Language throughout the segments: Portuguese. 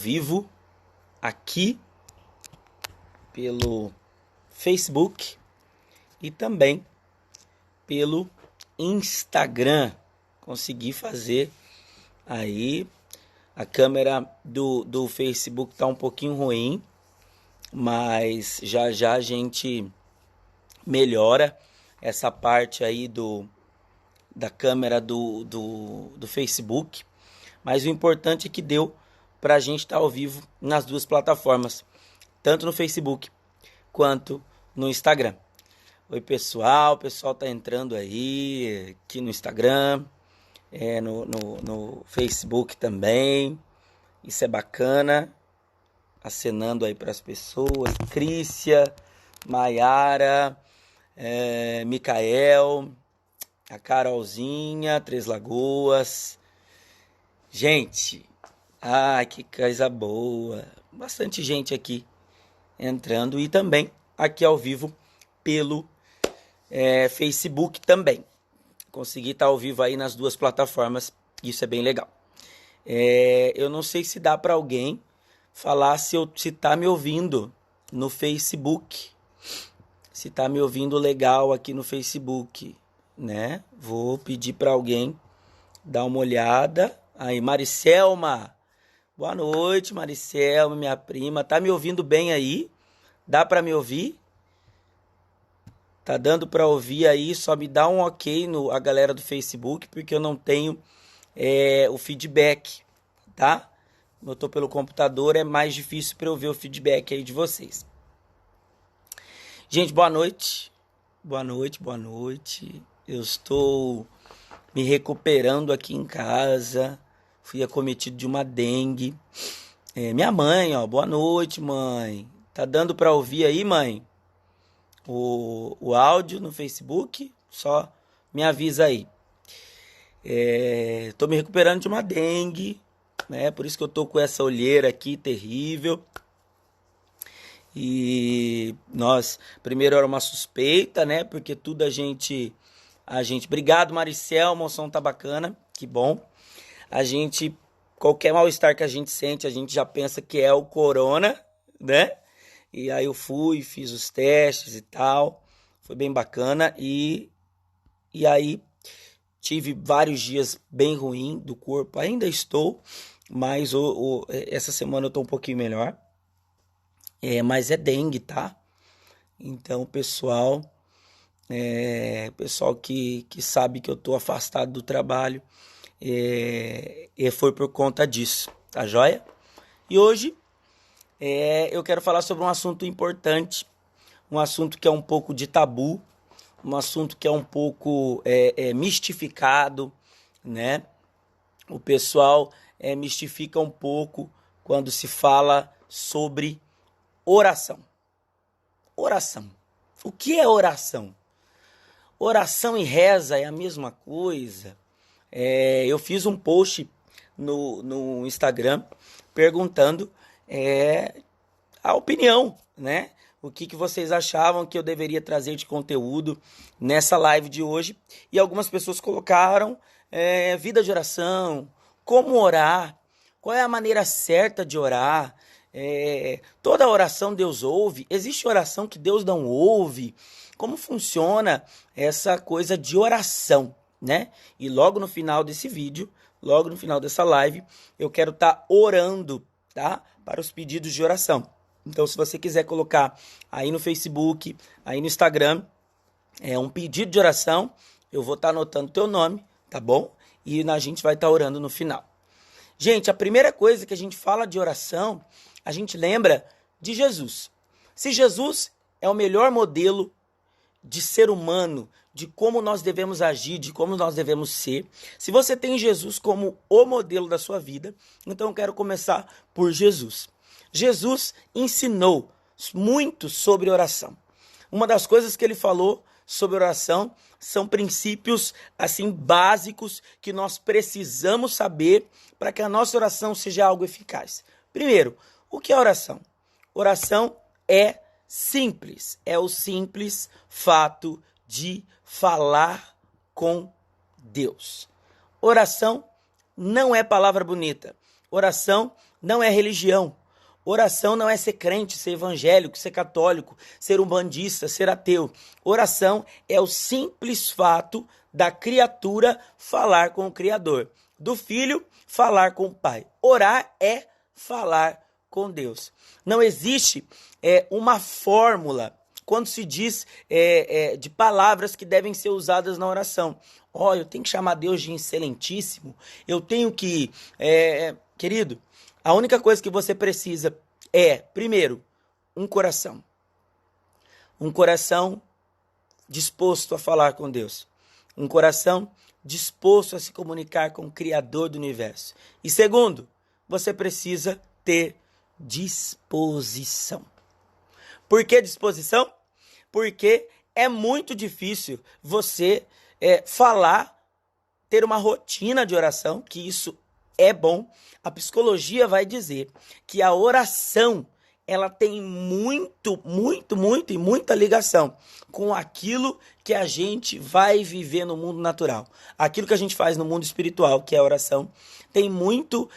vivo aqui pelo Facebook e também pelo Instagram. Consegui fazer aí. A câmera do Facebook tá um pouquinho ruim, mas já a gente melhora essa parte aí da câmera do Facebook. Mas o importante é que deu pra gente estar ao vivo nas duas plataformas, tanto no Facebook quanto no Instagram. Oi pessoal, o pessoal tá entrando aí aqui no Instagram, no Facebook também. Isso é bacana. Acenando aí para as pessoas. Crícia, Maiara, Micael, a Carolzinha, Três Lagoas. Gente, que coisa boa. Bastante gente aqui entrando e também aqui ao vivo pelo Facebook também. Consegui estar ao vivo aí nas duas plataformas, isso é bem legal. Eu não sei se dá para alguém falar se tá me ouvindo no Facebook, se tá me ouvindo legal aqui no Facebook, né? Vou pedir para alguém dar uma olhada. Aí, Maricelma, boa noite, Maricelma, minha prima, tá me ouvindo bem aí? Dá para me ouvir? Tá dando para ouvir aí? Só me dá um ok a galera do Facebook, porque eu não tenho o feedback, tá? Eu tô pelo computador, é mais difícil para eu ver o feedback aí de vocês. Gente, boa noite. Boa noite, boa noite. Eu estou me recuperando aqui em casa. Fui acometido de uma dengue. Minha mãe, ó, boa noite, mãe. Tá dando para ouvir aí, mãe? O áudio no Facebook? Só me avisa aí. Tô me recuperando de uma dengue, né? Por isso que eu tô com essa olheira aqui terrível. E primeiro era uma suspeita, né? Porque tudo a gente, obrigado, Maricelma, o som tá bacana, que bom. Qualquer mal-estar que a gente sente, a gente já pensa que é o corona, né? E aí eu fiz os testes e tal, foi bem bacana e aí tive vários dias bem ruins do corpo, ainda estou, mas essa semana eu tô um pouquinho melhor. Mas é dengue, tá? Então, pessoal que sabe que eu tô afastado do trabalho, foi por conta disso, tá joia? E hoje eu quero falar sobre um assunto importante, um assunto que é um pouco de tabu, um assunto que é um pouco mistificado, né? O pessoal mistifica um pouco quando se fala sobre oração. Oração. O que é oração? Oração e reza é a mesma coisa. Eu fiz um post no Instagram perguntando a opinião, né? O que vocês achavam que eu deveria trazer de conteúdo nessa live de hoje. E algumas pessoas colocaram vida de oração, como orar, qual é a maneira certa de orar. Toda oração Deus ouve. Existe oração que Deus não ouve? Como funciona essa coisa de oração, né? E logo no final desse vídeo, logo no final dessa live, eu quero estar orando, tá? Para os pedidos de oração. Então, se você quiser colocar aí no Facebook, aí no Instagram, um pedido de oração, eu vou estar anotando o teu nome, tá bom? E a gente vai estar orando no final. Gente, a primeira coisa que a gente fala de oração, a gente lembra de Jesus. Se Jesus é o melhor modelo de ser humano, de como nós devemos agir, de como nós devemos ser, se você tem Jesus como o modelo da sua vida, então eu quero começar por Jesus. Jesus ensinou muito sobre oração. Uma das coisas que ele falou sobre oração são princípios assim básicos que nós precisamos saber para que a nossa oração seja algo eficaz. Primeiro, o que é oração? Oração é simples, é o simples fato de falar com Deus. Oração não é palavra bonita. Oração não é religião. Oração não é ser crente, ser evangélico, ser católico, ser umbandista, ser ateu. Oração é o simples fato da criatura falar com o Criador, do filho falar com o Pai. Orar é falar com Deus. Não existe uma fórmula quando se diz de palavras que devem ser usadas na oração. Eu tenho que chamar Deus de excelentíssimo, eu tenho que... querido, a única coisa que você precisa é, primeiro, um coração. Um coração disposto a falar com Deus. Um coração disposto a se comunicar com o Criador do universo. E segundo, você precisa ter disposição. Por que disposição? Porque é muito difícil você falar, ter uma rotina de oração, que isso é bom. A psicologia vai dizer que a oração, ela tem muita ligação com aquilo que a gente vai viver no mundo natural. Aquilo que a gente faz no mundo espiritual, que é a oração, tem muita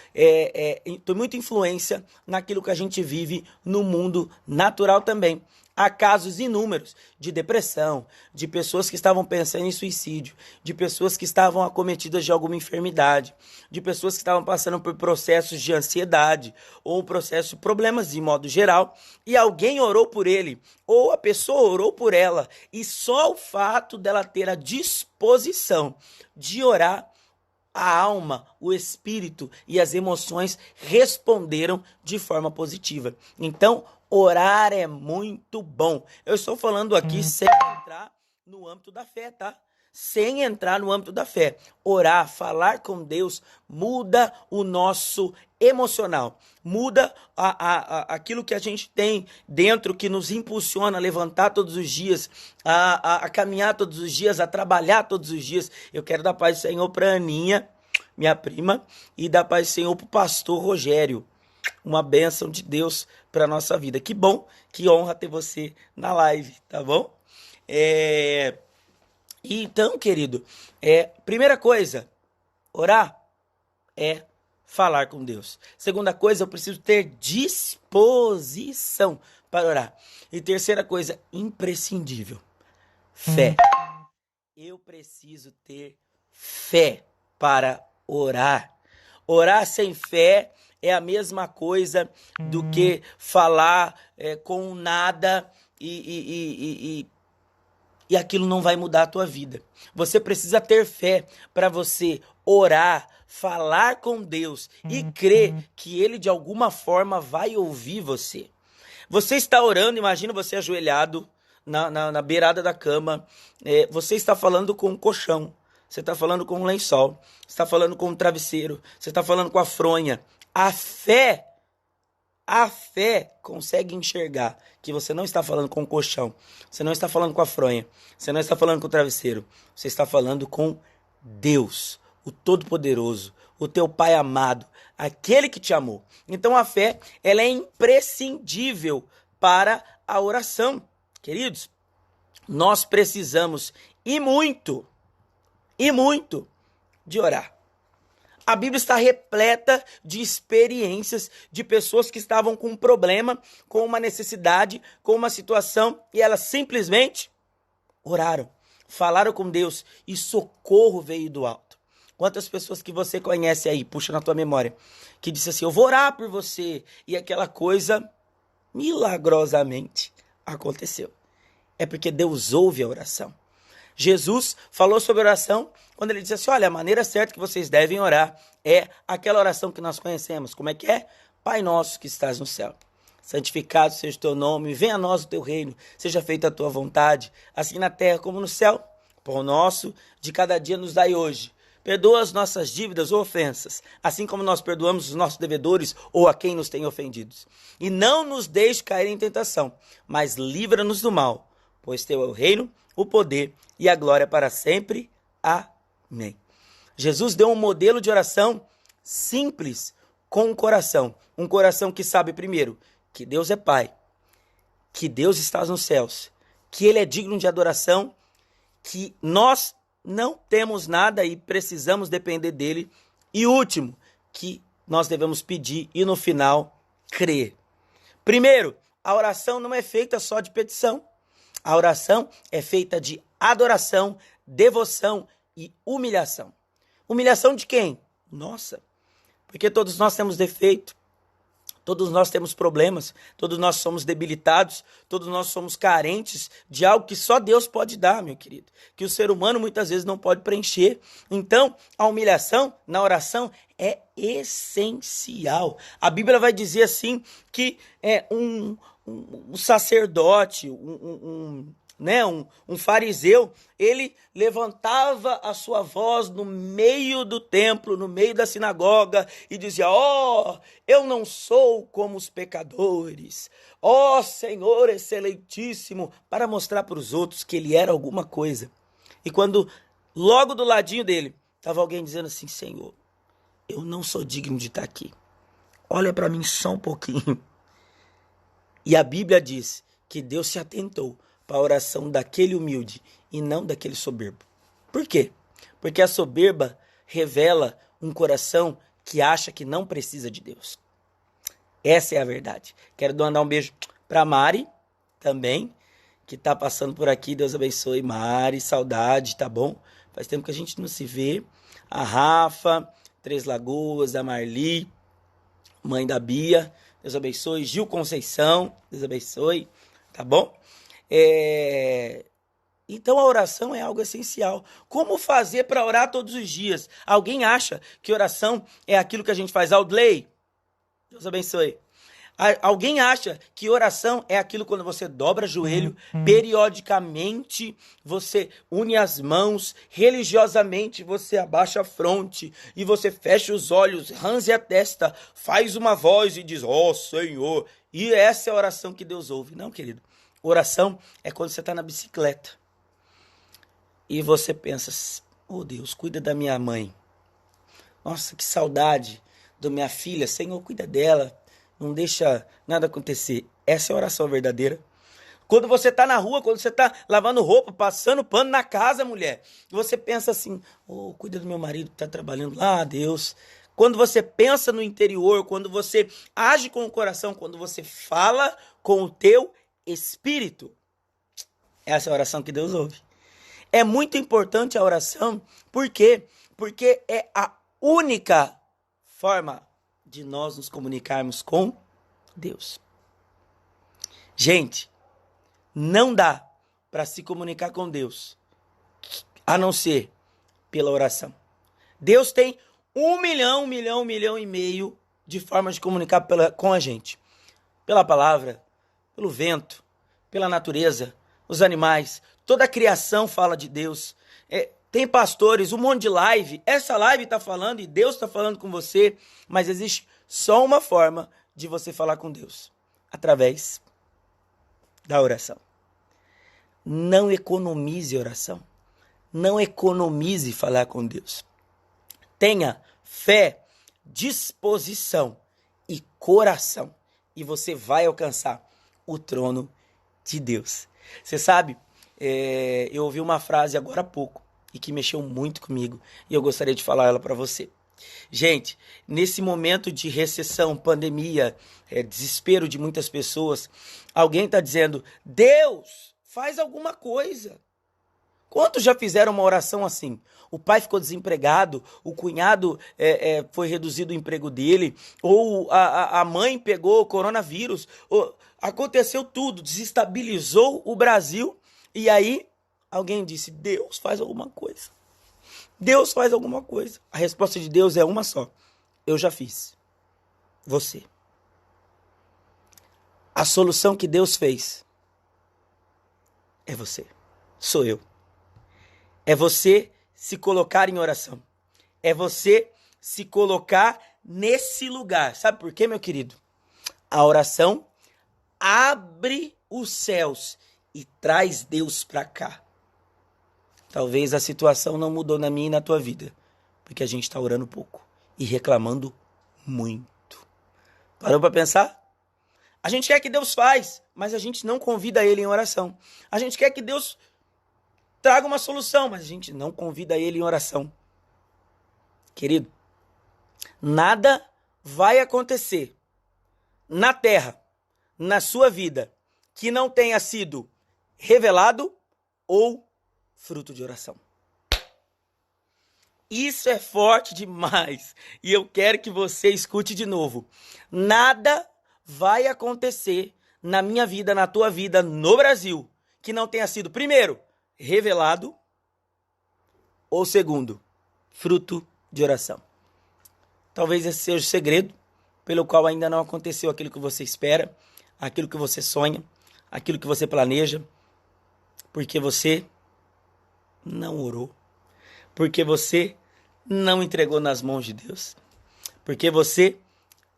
influência naquilo que a gente vive no mundo natural também. Há casos inúmeros de depressão, de pessoas que estavam pensando em suicídio, de pessoas que estavam acometidas de alguma enfermidade, de pessoas que estavam passando por processos de ansiedade ou processos de problemas de modo geral, e alguém orou por ele, ou a pessoa orou por ela, e só o fato dela ter a disposição de orar, a alma, o espírito e as emoções responderam de forma positiva. Então, orar é muito bom. Eu estou falando aqui sem entrar no âmbito da fé, tá? Sem entrar no âmbito da fé. Orar, falar com Deus, muda o nosso emocional. Muda aquilo que a gente tem dentro, que nos impulsiona a levantar todos os dias, a caminhar todos os dias, a trabalhar todos os dias. Eu quero dar paz do Senhor para a Aninha, minha prima, e dar paz do Senhor para o pastor Rogério. Uma bênção de Deus para a nossa vida. Que bom, que honra ter você na live, tá bom? Então, querido, primeira coisa, orar é falar com Deus. Segunda coisa, eu preciso ter disposição para orar. E terceira coisa, imprescindível, fé. Eu preciso ter fé para orar. Orar sem fé é a mesma coisa do que falar com nada e aquilo não vai mudar a tua vida. Você precisa ter fé para você orar, falar com Deus e crer que Ele de alguma forma vai ouvir você. Você está orando, imagina você ajoelhado na beirada da cama, você está falando com um colchão, você está falando com um lençol, você está falando com um travesseiro, você está falando com a fronha. A fé consegue enxergar que você não está falando com o colchão, você não está falando com a fronha, você não está falando com o travesseiro, você está falando com Deus, o Todo-Poderoso, o teu Pai amado, aquele que te amou. Então a fé, ela é imprescindível para a oração. Queridos, nós precisamos e muito de orar. A Bíblia está repleta de experiências de pessoas que estavam com um problema, com uma necessidade, com uma situação, e elas simplesmente oraram, falaram com Deus e socorro veio do alto. Quantas pessoas que você conhece aí, puxa na tua memória, que disse assim, eu vou orar por você, e aquela coisa milagrosamente aconteceu. É porque Deus ouve a oração. Jesus falou sobre oração quando ele disse assim, olha, a maneira certa que vocês devem orar é aquela oração que nós conhecemos. Como é que é? Pai nosso que estás no céu, santificado seja o teu nome, venha a nós o teu reino, seja feita a tua vontade, assim na terra como no céu. Pão nosso de cada dia nos dai hoje. Perdoa as nossas dívidas ou ofensas, assim como nós perdoamos os nossos devedores ou a quem nos tem ofendidos. E não nos deixe cair em tentação, mas livra-nos do mal, pois teu é o reino, o poder e a glória para sempre. Amém. Jesus deu um modelo de oração simples com um coração que sabe primeiro que Deus é Pai, que Deus está nos céus, que Ele é digno de adoração, que nós não temos nada e precisamos depender dele, e último, que nós devemos pedir e no final crer. Primeiro, a oração não é feita só de petição. A oração é feita de adoração, devoção e humilhação. Humilhação de quem? Nossa, porque todos nós temos defeito, todos nós temos problemas, todos nós somos debilitados, todos nós somos carentes de algo que só Deus pode dar, meu querido, que o ser humano muitas vezes não pode preencher. Então, a humilhação na oração é essencial. A Bíblia vai dizer assim que um sacerdote, um fariseu, ele levantava a sua voz no meio do templo, no meio da sinagoga e dizia: eu não sou como os pecadores, Senhor excelentíssimo, para mostrar para os outros que ele era alguma coisa. E quando logo do ladinho dele estava alguém dizendo assim: Senhor, eu não sou digno de estar aqui, olha para mim só um pouquinho. E a Bíblia diz que Deus se atentou para a oração daquele humilde e não daquele soberbo. Por quê? Porque a soberba revela um coração que acha que não precisa de Deus. Essa é a verdade. Quero mandar um beijo para Mari também, que está passando por aqui. Deus abençoe, Mari, saudade, tá bom? Faz tempo que a gente não se vê. A Rafa, Três Lagoas, a Marli, mãe da Bia, Deus abençoe. Gil Conceição, Deus abençoe, tá bom? Então a oração é algo essencial. Como fazer para orar todos os dias? Alguém acha que oração é aquilo que a gente faz? Aldley, Deus abençoe. Alguém acha que oração é aquilo quando você dobra joelho, periodicamente você une as mãos, religiosamente você abaixa a fronte e você fecha os olhos, range a testa, faz uma voz e diz: Senhor. E essa é a oração que Deus ouve. Não, querido. Oração é quando você está na bicicleta e você pensa: Deus, cuida da minha mãe. Nossa, que saudade da minha filha. Senhor, cuida dela. Não deixa nada acontecer. Essa é a oração verdadeira. Quando você está na rua, quando você está lavando roupa, passando pano na casa, mulher, você pensa assim: cuida do meu marido que está trabalhando lá, Deus. Quando você pensa no interior, quando você age com o coração, quando você fala com o teu espírito. Essa é a oração que Deus ouve. É muito importante a oração. Por quê? Porque é a única forma de nós nos comunicarmos com Deus. Gente, não dá para se comunicar com Deus a não ser pela oração. Deus tem 1 milhão e meio de formas de comunicar com a gente. Pela palavra, pelo vento, pela natureza, os animais, toda a criação fala de Deus. Tem pastores, um monte de live. Essa live está falando e Deus está falando com você. Mas existe só uma forma de você falar com Deus: através da oração. Não economize oração. Não economize falar com Deus. Tenha fé, disposição e coração. E você vai alcançar o trono de Deus. Você sabe, eu ouvi uma frase agora há pouco e que mexeu muito comigo, e eu gostaria de falar ela para você. Gente, nesse momento de recessão, pandemia, desespero de muitas pessoas, alguém está dizendo: Deus, faz alguma coisa. Quantos já fizeram uma oração assim? O pai ficou desempregado, o cunhado foi reduzido o emprego dele, ou a mãe pegou coronavírus, aconteceu tudo, desestabilizou o Brasil, e aí alguém disse: Deus, faz alguma coisa. Deus, faz alguma coisa. A resposta de Deus é uma só: eu já fiz. Você. A solução que Deus fez é você. Sou eu. É você se colocar em oração. É você se colocar nesse lugar. Sabe por quê, meu querido? A oração abre os céus e traz Deus para cá. Talvez a situação não mudou na minha e na tua vida, porque a gente está orando pouco e reclamando muito. Parou para pensar? A gente quer que Deus faz, mas a gente não convida Ele em oração. A gente quer que Deus traga uma solução, mas a gente não convida Ele em oração. Querido, nada vai acontecer na terra, na sua vida, que não tenha sido revelado ou fruto de oração. Isso é forte demais e eu quero que você escute de novo. Nada vai acontecer na minha vida, na tua vida, no Brasil, que não tenha sido, primeiro, revelado ou segundo, fruto de oração. Talvez esse seja o segredo pelo qual ainda não aconteceu aquilo que você espera, aquilo que você sonha, aquilo que você planeja, porque você não orou, porque você não entregou nas mãos de Deus, porque você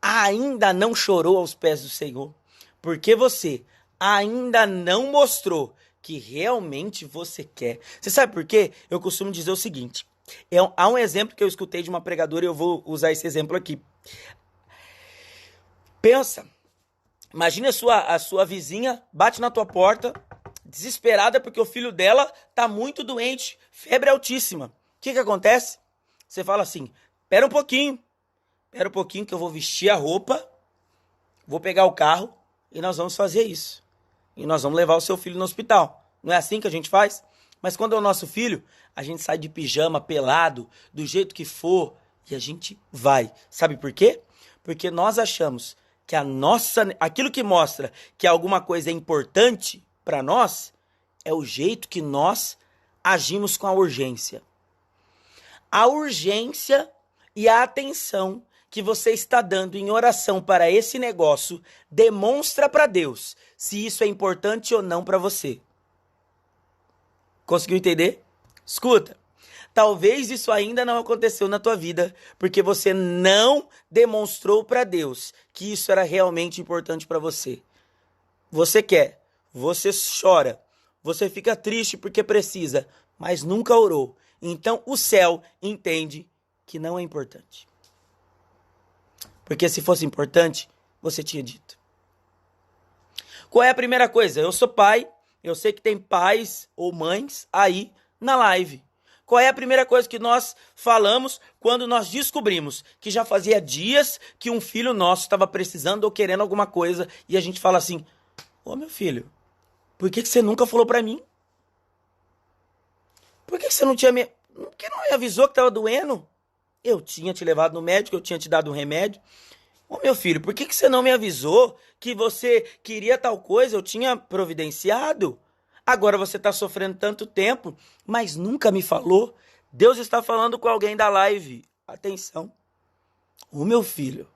ainda não chorou aos pés do Senhor, porque você ainda não mostrou que realmente você quer. Você sabe por quê? Eu costumo dizer o seguinte, há um exemplo que eu escutei de uma pregadora e eu vou usar esse exemplo aqui. Pensa, imagine a sua vizinha bate na tua porta, desesperada porque o filho dela tá muito doente, febre altíssima. O que acontece? Você fala assim, espera um pouquinho que eu vou vestir a roupa, vou pegar o carro e nós vamos fazer isso. E nós vamos levar o seu filho no hospital. Não é assim que a gente faz? Mas quando é o nosso filho, a gente sai de pijama, pelado, do jeito que for, e a gente vai. Sabe por quê? Porque nós achamos que aquilo que mostra que alguma coisa é importante para nós, é o jeito que nós agimos com a urgência. A urgência e a atenção que você está dando em oração para esse negócio demonstra para Deus se isso é importante ou não para você. Conseguiu entender? Escuta, talvez isso ainda não aconteceu na tua vida porque você não demonstrou para Deus que isso era realmente importante para você. Você quer, você chora, você fica triste porque precisa, mas nunca orou. Então o céu entende que não é importante. Porque se fosse importante, você tinha dito. Qual é a primeira coisa? Eu sou pai, eu sei que tem pais ou mães aí na live. Qual é a primeira coisa que nós falamos quando nós descobrimos que já fazia dias que um filho nosso estava precisando ou querendo alguma coisa e a gente fala assim, ô meu filho, por que você nunca falou pra mim? Por que você não tinha Por que não me avisou que estava doendo? Eu tinha te levado no médico, eu tinha te dado um remédio. Ô meu filho, por que você não me avisou que você queria tal coisa? Eu tinha providenciado. Agora você está sofrendo tanto tempo, mas nunca me falou. Deus está falando com alguém da live. Atenção. Ô meu filho,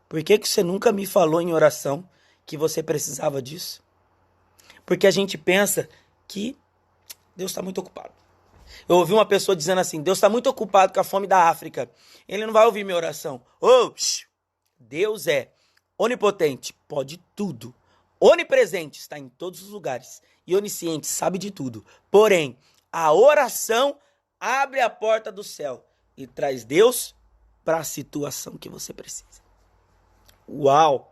por que você nunca me falou em oração que você precisava disso? Porque a gente pensa que Deus está muito ocupado. Eu ouvi uma pessoa dizendo assim, Deus está muito ocupado com a fome da África. Ele não vai ouvir minha oração. Deus é onipotente, pode tudo. Onipresente, está em todos os lugares. E onisciente, sabe de tudo. Porém, a oração abre a porta do céu e traz Deus para a situação que você precisa. Uau!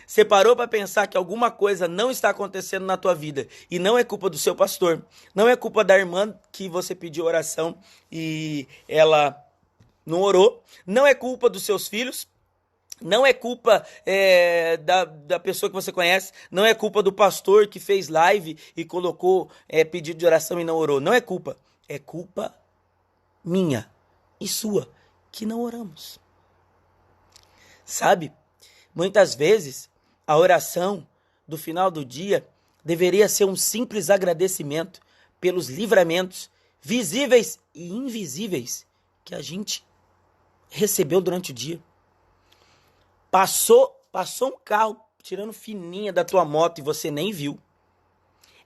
Você parou para pensar que alguma coisa não está acontecendo na tua vida e não é culpa do seu pastor, não é culpa da irmã que você pediu oração e ela não orou, não é culpa dos seus filhos, não é culpa da pessoa que você conhece, não é culpa do pastor que fez live e colocou pedido de oração e não orou, não é culpa minha e sua que não oramos. Sabe, muitas vezes a oração do final do dia deveria ser um simples agradecimento pelos livramentos visíveis e invisíveis que a gente recebeu durante o dia. Passou um carro tirando fininha da tua moto e você nem viu.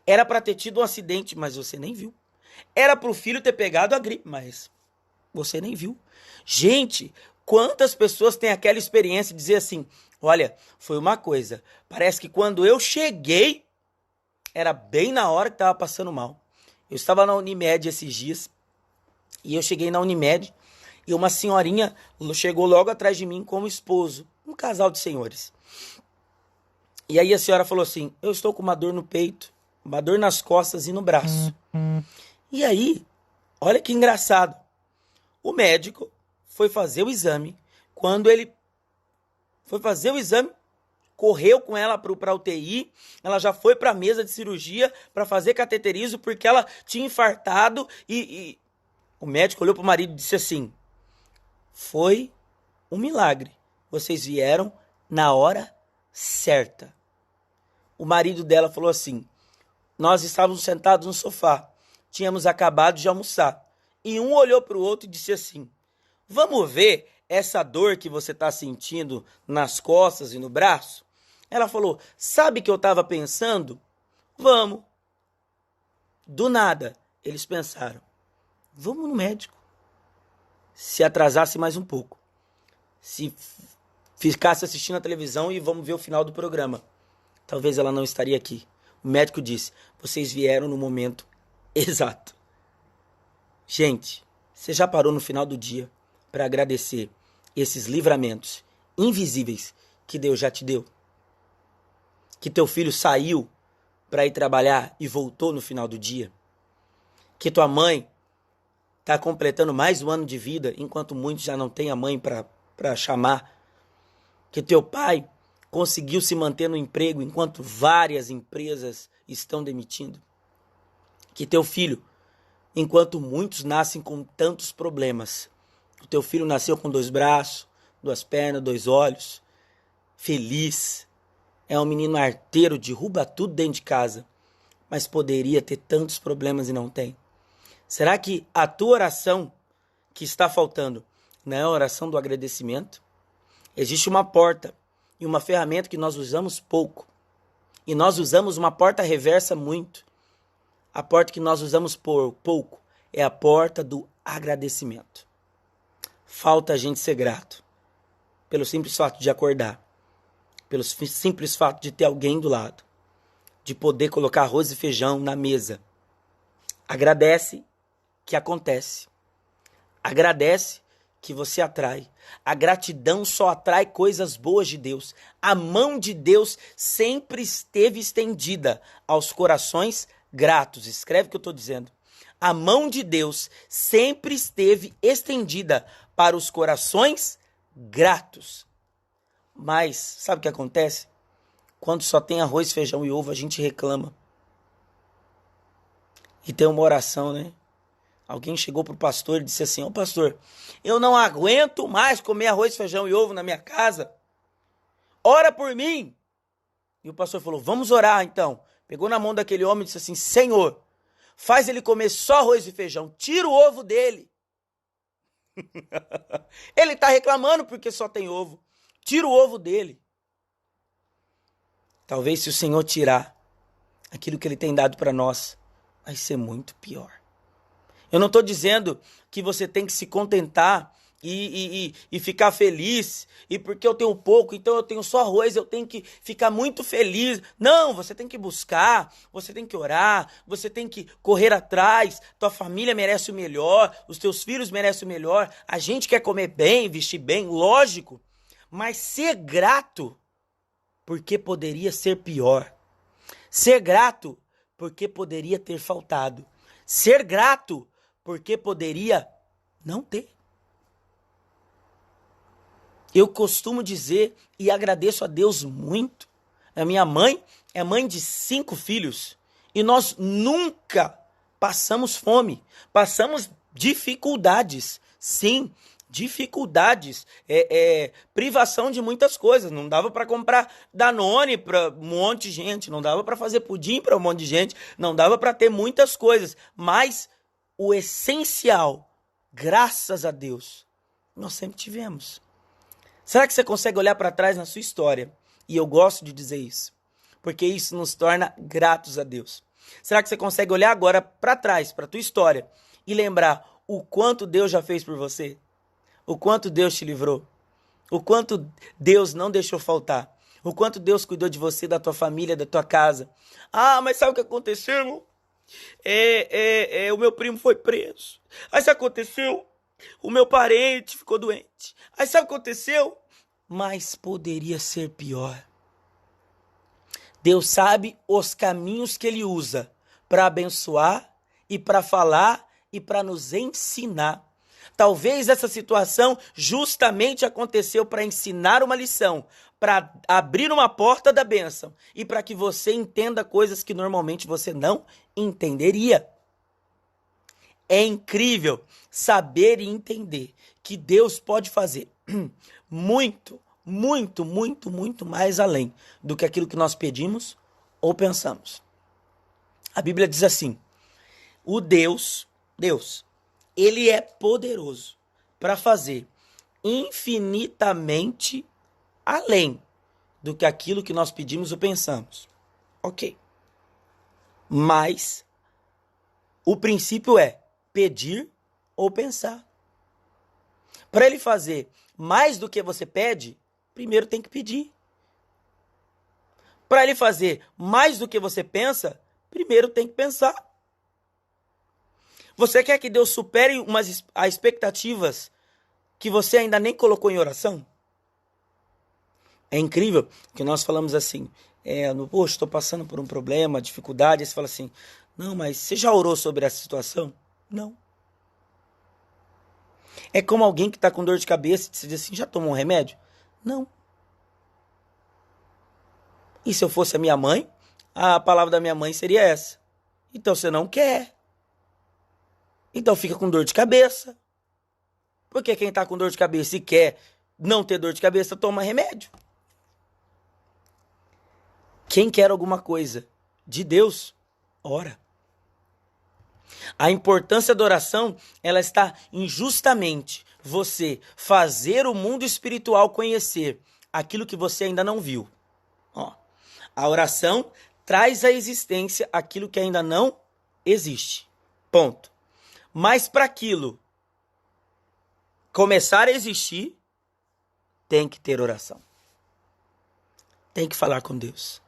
Era para ter tido um acidente, mas você nem viu. Era para o filho ter pegado a gripe, mas você nem viu. Gente, quantas pessoas têm aquela experiência de dizer assim, olha, foi uma coisa, parece que quando eu cheguei, era bem na hora que estava passando mal. Eu estava na Unimed esses dias, e eu cheguei na Unimed, e uma senhorinha chegou logo atrás de mim como esposo, um casal de senhores. E aí a senhora falou assim, eu estou com uma dor no peito, uma dor nas costas e no braço. E aí, olha que engraçado, o médico foi fazer o exame, quando ele foi fazer o exame, correu com ela para a UTI, ela já foi para a mesa de cirurgia para fazer cateterismo porque ela tinha infartado e o médico olhou para o marido e disse assim, foi um milagre, vocês vieram na hora certa. O marido dela falou assim, nós estávamos sentados no sofá, tínhamos acabado de almoçar e um olhou para o outro e disse assim, vamos ver essa dor que você está sentindo nas costas e no braço? Ela falou, sabe que eu estava pensando? Vamos. Do nada, eles pensaram, vamos no médico. Se atrasasse mais um pouco. Se ficasse assistindo a televisão e vamos ver o final do programa. Talvez ela não estaria aqui. O médico disse, vocês vieram no momento exato. Gente, você já parou no final do dia para agradecer esses livramentos invisíveis que Deus já te deu? Que teu filho saiu para ir trabalhar e voltou no final do dia? Que tua mãe está completando mais um ano de vida, enquanto muitos já não têm a mãe para chamar? Que teu pai conseguiu se manter no emprego enquanto várias empresas estão demitindo? Que teu filho, enquanto muitos nascem com tantos problemas, o teu filho nasceu com 2 braços, 2 pernas, 2 olhos, feliz, é um menino arteiro, derruba tudo dentro de casa, mas poderia ter tantos problemas e não tem. Será que a tua oração que está faltando não é a oração do agradecimento? Existe uma porta e uma ferramenta que nós usamos pouco. E nós usamos uma porta reversa muito. A porta que nós usamos por pouco é a porta do agradecimento. Falta a gente ser grato pelo simples fato de acordar, pelo simples fato de ter alguém do lado, de poder colocar arroz e feijão na mesa. Agradece que acontece. Agradece que você atrai. A gratidão só atrai coisas boas de Deus. A mão de Deus sempre esteve estendida aos corações gratos. Escreve o que eu estou dizendo. A mão de Deus sempre esteve estendida para os corações gratos. Mas sabe o que acontece? Quando só tem arroz, feijão e ovo, a gente reclama. E tem uma oração, né? Alguém chegou pro pastor e disse assim, ô pastor, eu não aguento mais comer arroz, feijão e ovo na minha casa. Ora por mim. E o pastor falou, vamos orar então. Pegou na mão daquele homem e disse assim, Senhor, faz ele comer só arroz e feijão, tira o ovo dele. Ele está reclamando porque só tem ovo. Tira o ovo dele. Talvez se o Senhor tirar aquilo que Ele tem dado para nós, vai ser muito pior. Eu não estou dizendo que você tem que se contentar e ficar feliz, e porque eu tenho pouco, então eu tenho só arroz, eu tenho que ficar muito feliz. Não, você tem que buscar, você tem que orar, você tem que correr atrás, tua família merece o melhor, os teus filhos merecem o melhor, a gente quer comer bem, vestir bem, lógico, mas ser grato, porque poderia ser pior. Ser grato, porque poderia ter faltado. Ser grato, porque poderia não ter. Eu costumo dizer e agradeço a Deus muito. A minha mãe é mãe de 5 filhos e nós nunca passamos fome, passamos dificuldades, sim, dificuldades, privação de muitas coisas. Não dava para comprar Danone para um monte de gente, não dava para fazer pudim para um monte de gente, não dava para ter muitas coisas, mas o essencial, graças a Deus, nós sempre tivemos. Será que você consegue olhar para trás na sua história? E eu gosto de dizer isso, porque isso nos torna gratos a Deus. Será que você consegue olhar agora para trás, para a tua história, e lembrar o quanto Deus já fez por você? O quanto Deus te livrou? O quanto Deus não deixou faltar? O quanto Deus cuidou de você, da tua família, da tua casa? Ah, mas sabe o que aconteceu, irmão? O meu primo foi preso. Aí sabe o que aconteceu? O meu parente ficou doente. Aí sabe o que aconteceu? Mas poderia ser pior. Deus sabe os caminhos que Ele usa para abençoar e para falar e para nos ensinar. Talvez essa situação justamente aconteceu para ensinar uma lição, para abrir uma porta da bênção e para que você entenda coisas que normalmente você não entenderia. É incrível saber e entender que Deus pode fazer muito, muito, muito, muito mais além do que aquilo que nós pedimos ou pensamos. A Bíblia diz assim: o Deus, ele é poderoso para fazer infinitamente além do que aquilo que nós pedimos ou pensamos. Ok. Mas o princípio é pedir ou pensar. Para ele fazer mais do que você pede, primeiro tem que pedir. Para ele fazer mais do que você pensa, primeiro tem que pensar. Você quer que Deus supere as expectativas que você ainda nem colocou em oração? É incrível que nós falamos assim, poxa, estou passando por um problema, dificuldade, aí você fala assim, não, mas você já orou sobre essa situação? Não. É como alguém que está com dor de cabeça e você diz assim, já tomou um remédio? Não. E se eu fosse a minha mãe, a palavra da minha mãe seria essa. Então você não quer. Então fica com dor de cabeça. Porque quem está com dor de cabeça e quer não ter dor de cabeça, toma remédio. Quem quer alguma coisa de Deus, ora. A importância da oração, ela está em justamente você fazer o mundo espiritual conhecer aquilo que você ainda não viu. A oração traz à existência aquilo que ainda não existe. Ponto. Mas para aquilo começar a existir, tem que ter oração. Tem que falar com Deus.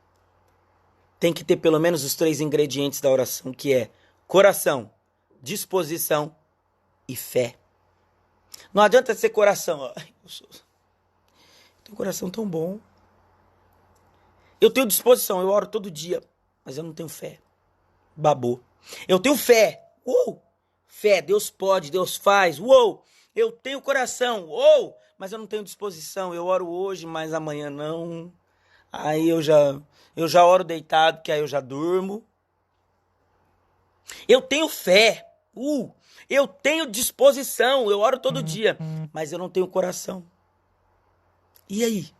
Tem que ter pelo menos os 3 ingredientes da oração, que é coração, disposição e fé. Não adianta ser coração. Tenho um coração tão bom. Eu tenho disposição, eu oro todo dia, mas eu não tenho fé. Babou. Eu tenho fé. Fé, Deus pode, Deus faz. Eu tenho coração. Mas eu não tenho disposição. Eu oro hoje, mas amanhã não. Aí eu já oro deitado, que aí eu já durmo. Eu tenho fé. Eu tenho disposição. Eu oro todo dia, mas eu não tenho coração. E aí?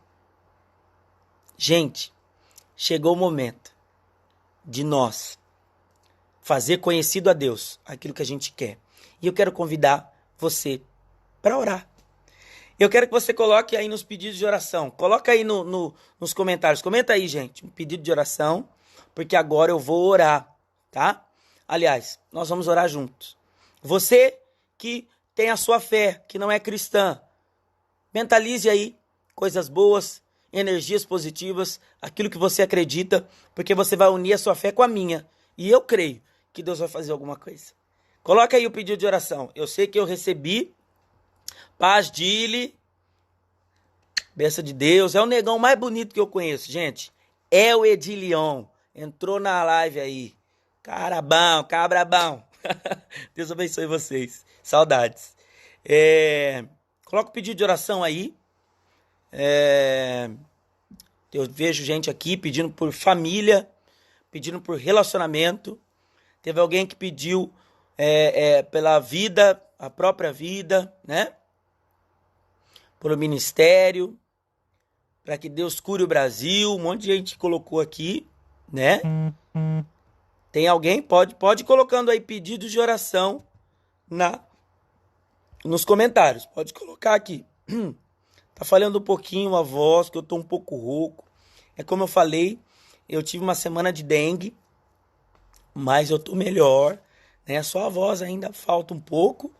Gente, chegou o momento de nós fazer conhecido a Deus aquilo que a gente quer. E eu quero convidar você para orar. Eu quero que você coloque aí nos pedidos de oração. Coloca aí nos comentários. Comenta aí, gente, um pedido de oração, porque agora eu vou orar, tá? Aliás, nós vamos orar juntos. Você que tem a sua fé, que não é cristã, mentalize aí coisas boas, energias positivas, aquilo que você acredita, porque você vai unir a sua fé com a minha. E eu creio que Deus vai fazer alguma coisa. Coloca aí o pedido de oração. Eu sei que eu recebi. Paz, Dile. Bênção de Deus. É o negão mais bonito que eu conheço, gente. É o Edilion. Entrou na live aí. Cara bom, cabra bom. Deus abençoe vocês. Saudades. Coloca o pedido de oração aí. Eu vejo gente aqui pedindo por família, pedindo por relacionamento. Teve alguém que pediu pela vida, a própria vida, né? Pelo ministério, para que Deus cure o Brasil. Um monte de gente colocou aqui, né? Tem alguém? Pode ir colocando aí pedidos de oração nos comentários. Pode colocar aqui. Tá falhando um pouquinho a voz, que eu tô um pouco rouco. É como eu falei, eu tive uma semana de dengue, mas eu tô melhor, né? Só a voz ainda falta um pouco,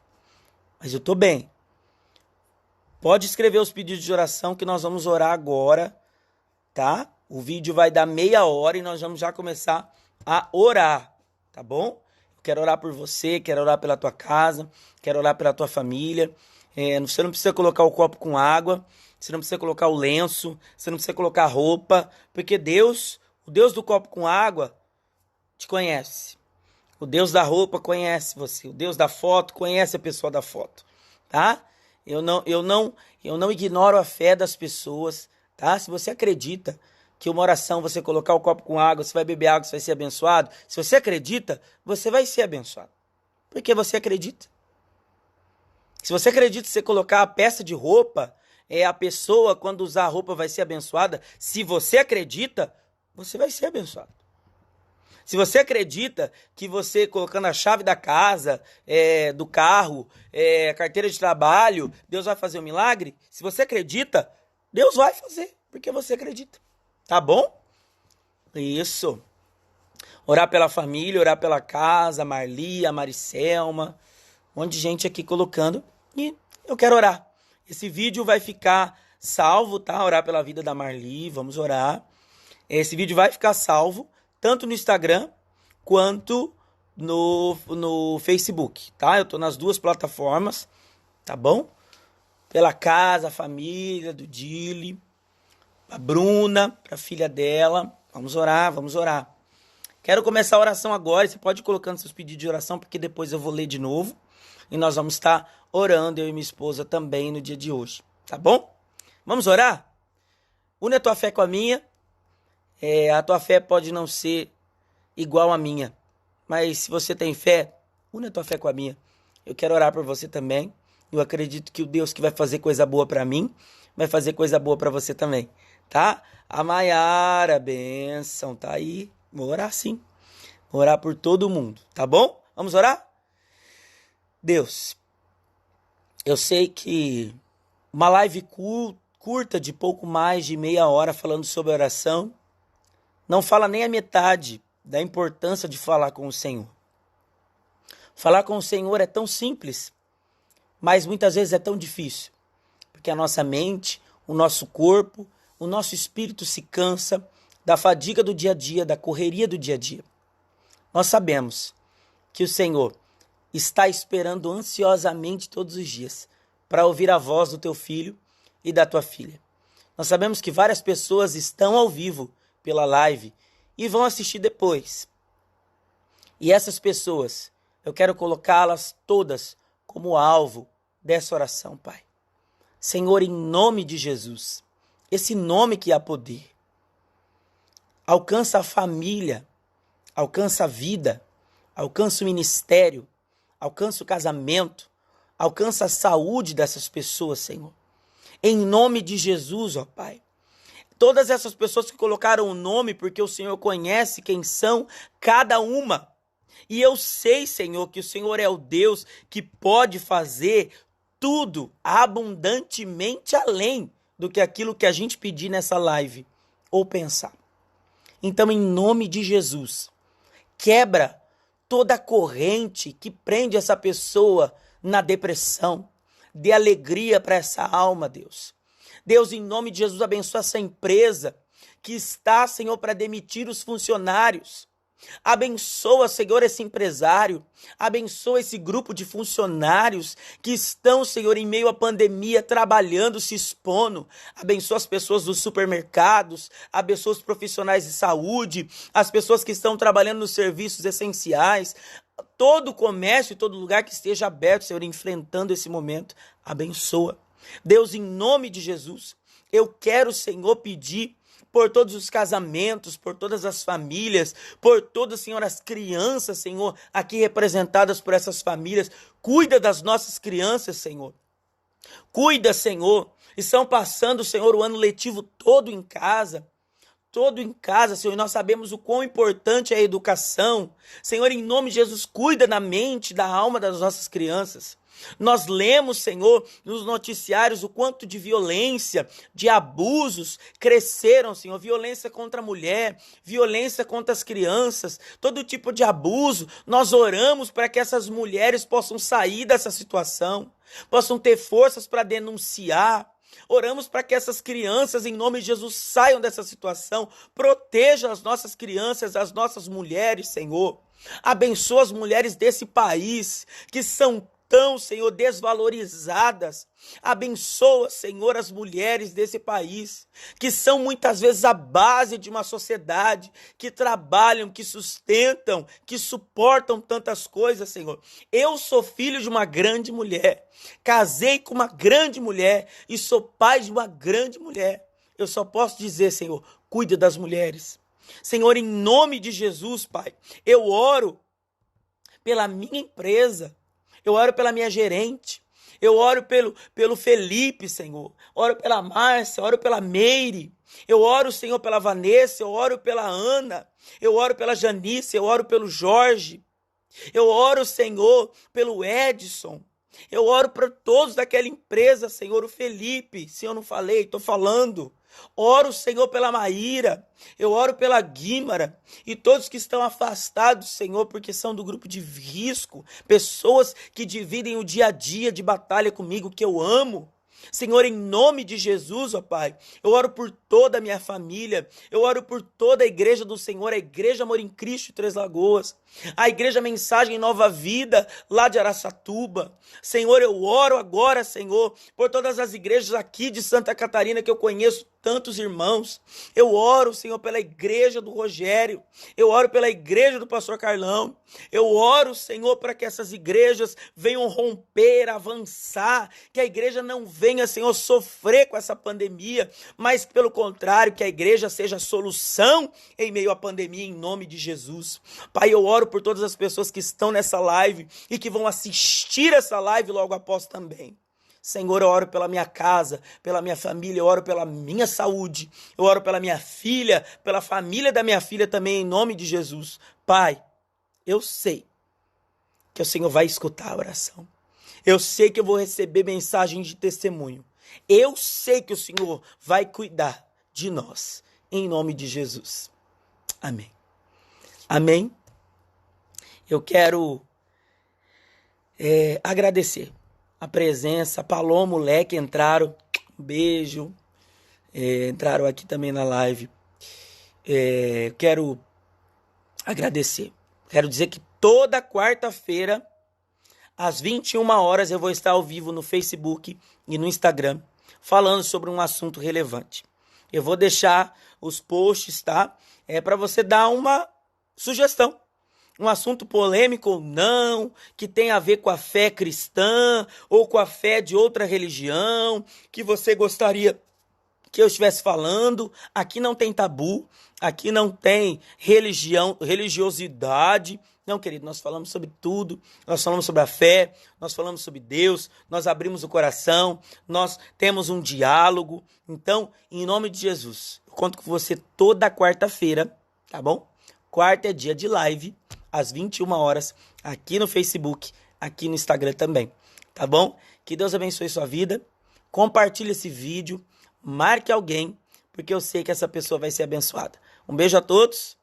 mas eu tô bem. Pode escrever os pedidos de oração que nós vamos orar agora, tá? O vídeo vai dar meia hora e nós vamos já começar a orar, tá bom? Eu quero orar por você, quero orar pela tua casa, quero orar pela tua família. Você não precisa colocar o copo com água, você não precisa colocar o lenço, você não precisa colocar a roupa, porque Deus, o Deus do copo com água, te conhece. O Deus da roupa conhece você, o Deus da foto conhece a pessoa da foto. tá? Eu não ignoro a fé das pessoas, tá? Se você acredita que uma oração, você colocar o copo com água, você vai beber água, você vai ser abençoado. Se você acredita, você vai ser abençoado. Porque você acredita. Se você acredita que você colocar a peça de roupa, a pessoa, quando usar a roupa, vai ser abençoada. Se você acredita, você vai ser abençoado. Se você acredita que você colocando a chave da casa, do carro, a carteira de trabalho, Deus vai fazer um milagre, se você acredita, Deus vai fazer, porque você acredita. Tá bom? Isso. Orar pela família, orar pela casa, a Marli, a Maricelma, um monte de gente aqui colocando. E eu quero orar. Esse vídeo vai ficar salvo, tá? Orar pela vida da Marli, vamos orar. Esse vídeo vai ficar salvo, tanto no Instagram, quanto no Facebook, tá? Eu tô nas duas plataformas, tá bom? Pela casa, a família do Dili, a Bruna, pra filha dela. Vamos orar, vamos orar. Quero começar a oração agora. Você pode ir colocando seus pedidos de oração, porque depois eu vou ler de novo. E nós vamos estar orando, eu e minha esposa também, no dia de hoje. Tá bom? Vamos orar? Une a tua fé com a minha. A tua fé pode não ser igual à minha. Mas se você tem fé, une a tua fé com a minha. Eu quero orar por você também. Eu acredito que o Deus que vai fazer coisa boa para mim, vai fazer coisa boa para você também. Tá? A Maiara, bênção, tá aí. Vou orar sim. Vou orar por todo mundo, tá bom? Vamos orar? Deus, eu sei que uma live curta de pouco mais de meia hora falando sobre oração não fala nem a metade da importância de falar com o Senhor. Falar com o Senhor é tão simples, mas muitas vezes é tão difícil, porque a nossa mente, o nosso corpo, o nosso espírito se cansa da fadiga do dia a dia, da correria do dia a dia. Nós sabemos que o Senhor está esperando ansiosamente todos os dias para ouvir a voz do teu filho e da tua filha. Nós sabemos que várias pessoas estão ao vivo pela live e vão assistir depois. E essas pessoas, eu quero colocá-las todas como alvo dessa oração, Pai. Senhor, em nome de Jesus, esse nome que há poder, alcança a família, alcança a vida, alcança o ministério, alcança o casamento, alcança a saúde dessas pessoas, Senhor. Em nome de Jesus, ó Pai. Todas essas pessoas que colocaram o nome, porque o Senhor conhece quem são cada uma. E eu sei, Senhor, que o Senhor é o Deus que pode fazer tudo abundantemente além do que aquilo que a gente pedir nessa live ou pensar. Então, em nome de Jesus, quebra toda a corrente que prende essa pessoa na depressão. Dê alegria para essa alma, Deus. Deus, em nome de Jesus, abençoa essa empresa que está, Senhor, para demitir os funcionários. Abençoa, Senhor, esse empresário. Abençoa esse grupo de funcionários que estão, Senhor, em meio à pandemia, trabalhando, se expondo. Abençoa as pessoas dos supermercados. Abençoa os profissionais de saúde. As pessoas que estão trabalhando nos serviços essenciais. Todo o comércio e todo lugar que esteja aberto, Senhor, enfrentando esse momento. Abençoa. Deus, em nome de Jesus, eu quero, Senhor, pedir por todos os casamentos, por todas as famílias, por todas, Senhor, as crianças, Senhor, aqui representadas por essas famílias. Cuida das nossas crianças, Senhor. Cuida, Senhor. Estão passando, Senhor, o ano letivo todo em casa. Todo em casa, Senhor, e nós sabemos o quão importante é a educação. Senhor, em nome de Jesus, cuida da mente, da alma das nossas crianças. Nós lemos, Senhor, nos noticiários o quanto de violência, de abusos cresceram, Senhor. Violência contra a mulher, violência contra as crianças, todo tipo de abuso. Nós oramos para que essas mulheres possam sair dessa situação, possam ter forças para denunciar. Oramos para que essas crianças, em nome de Jesus, saiam dessa situação. Proteja as nossas crianças, as nossas mulheres, Senhor. Abençoa as mulheres desse país, que são tão, Senhor, desvalorizadas. Abençoa, Senhor, as mulheres desse país, que são muitas vezes a base de uma sociedade, que trabalham, que sustentam, que suportam tantas coisas, Senhor. Eu sou filho de uma grande mulher, casei com uma grande mulher e sou pai de uma grande mulher. Eu só posso dizer, Senhor, cuida das mulheres. Senhor, em nome de Jesus, Pai, eu oro pela minha empresa, eu oro pela minha gerente, eu oro pelo Felipe, Senhor, oro pela Márcia, oro pela Meire, eu oro, Senhor, pela Vanessa, eu oro pela Ana, eu oro pela Janice, eu oro pelo Jorge, eu oro, Senhor, pelo Edson, eu oro para todos daquela empresa, Senhor, o Felipe, se eu não falei, estou falando. Oro, Senhor, pela Maíra, eu oro pela Guímara e todos que estão afastados, Senhor, porque são do grupo de risco, pessoas que dividem o dia a dia de batalha comigo, que eu amo. Senhor, em nome de Jesus, ó Pai, eu oro por toda a minha família, eu oro por toda a igreja do Senhor, a Igreja Amor em Cristo de Três Lagoas, a Igreja Mensagem Nova Vida, lá de Araçatuba. Senhor, eu oro agora, Senhor, por todas as igrejas aqui de Santa Catarina que eu conheço tantos irmãos. Eu oro, Senhor, pela igreja do Rogério, eu oro pela igreja do pastor Carlão, eu oro, Senhor, para que essas igrejas venham romper, avançar, que a igreja não venha, Senhor, sofrer com essa pandemia, mas pelo contrário, que a igreja seja a solução em meio à pandemia, em nome de Jesus. Pai, eu oro por todas as pessoas que estão nessa live e que vão assistir essa live logo após também. Senhor, eu oro pela minha casa, pela minha família, eu oro pela minha saúde, eu oro pela minha filha, pela família da minha filha também, em nome de Jesus. Pai, eu sei que o Senhor vai escutar a oração. Eu sei que eu vou receber mensagem de testemunho. Eu sei que o Senhor vai cuidar de nós, em nome de Jesus. Amém. Amém. Eu quero agradecer a presença. Paloma, o Leque entraram. Um beijo. Entraram aqui também na live. Quero agradecer. Quero dizer que toda quarta-feira, às 21 horas, eu vou estar ao vivo no Facebook e no Instagram, falando sobre um assunto relevante. Eu vou deixar os posts, tá? Para você dar uma sugestão. Um assunto polêmico ou não, que tem a ver com a fé cristã ou com a fé de outra religião, que você gostaria que eu estivesse falando. Aqui não tem tabu, aqui não tem religiosidade. Não, querido, nós falamos sobre tudo, nós falamos sobre a fé, nós falamos sobre Deus, nós abrimos o coração, nós temos um diálogo. Então, em nome de Jesus, eu conto com você toda quarta-feira, tá bom? Quarta é dia de live, às 21 horas, aqui no Facebook, aqui no Instagram também, tá bom? Que Deus abençoe sua vida, compartilhe esse vídeo, marque alguém, porque eu sei que essa pessoa vai ser abençoada. Um beijo a todos,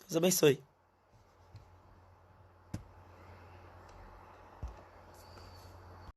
Deus abençoe.